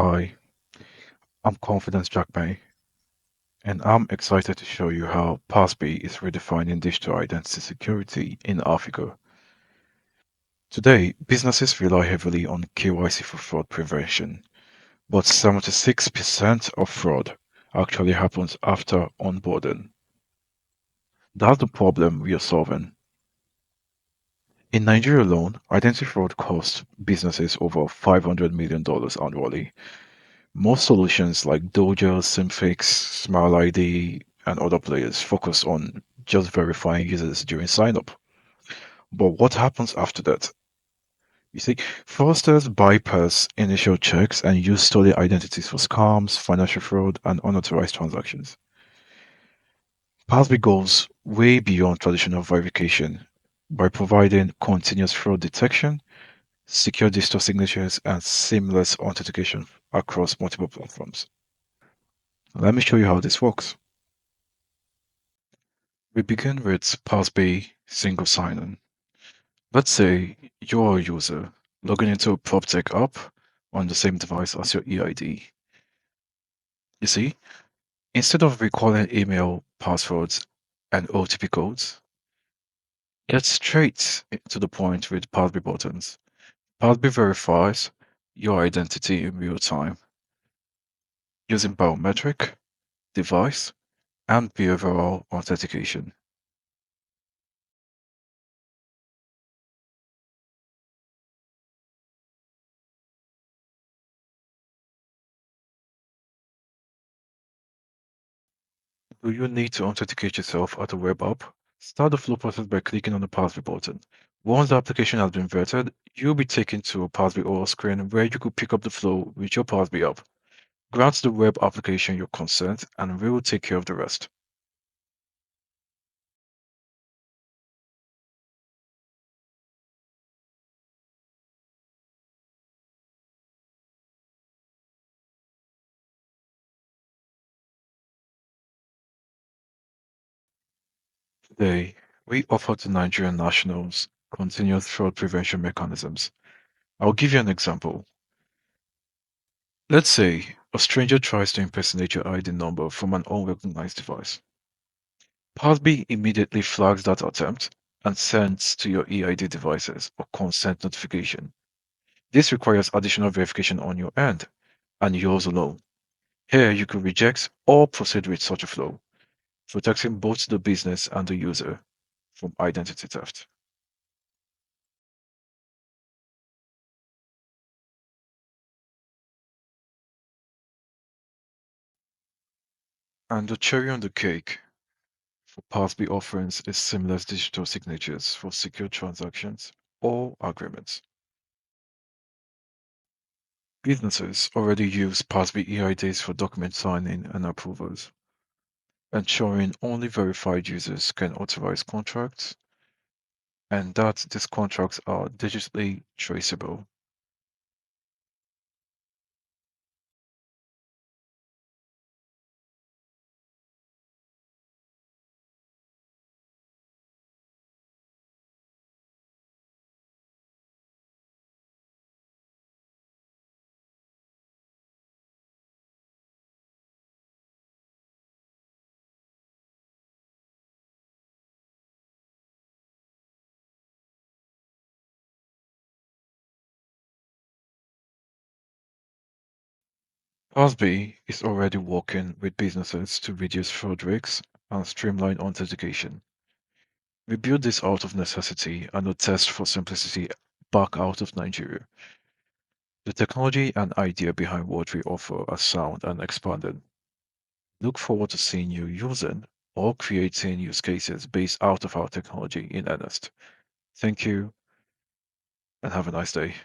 Hi, I'm Confidence Jackmay, and I'm excited to show you how pasby is redefining digital identity security in Africa. Today, businesses rely heavily on KYC for fraud prevention, but 76% of fraud actually happens after onboarding. That's the problem we are solving. In Nigeria alone, identity fraud costs businesses over $500 million annually. Most solutions like Dojo, Simfix, Smile ID, and other players focus on just verifying users during sign-up. But what happens after that? You see, fraudsters bypass initial checks and use stolen identities for scams, financial fraud, and unauthorized transactions. Pasby goes way beyond traditional verification by providing continuous fraud detection, secure digital signatures, and seamless authentication across multiple platforms. Let me show you how this works. We begin with pasby single sign-in. Let's say you're a user logging into a PropTech app on the same device as your EID. You see, instead of recalling email, passwords, and OTP codes, get straight to the point with pasby buttons. Pasby verifies your identity in real time using biometric, device, and behavioral authentication. Do you need to authenticate yourself at a web app? Start the flow process by clicking on the Pasby button. Once the application has been vetted, you'll be taken to a Pasby OR screen where you could pick up the flow with your Pasby app. Grant the web application your consent, and we will take care of the rest. Today, we offer to Nigerian nationals continuous fraud prevention mechanisms. I'll give you an example. Let's say a stranger tries to impersonate your ID number from an unrecognized device. Pasby immediately flags that attempt and sends to your EID devices a consent notification. This requires additional verification on your end and yours alone. Here, you can reject or proceed with such a flow, protecting both the business and the user from identity theft. And the cherry on the cake for Pasby offerings is seamless digital signatures for secure transactions or agreements. Businesses already use Pasby EIDs for document signing and approvals, ensuring only verified users can authorize contracts and that these contracts are digitally traceable. Pasby is already working with businesses to reduce fraud risks and streamline authentication. We built this out of necessity and a test for simplicity back out of Nigeria. The technology and idea behind what we offer are sound and expanded. Look forward to seeing you using or creating use cases based out of our technology in earnest. Thank you and have a nice day.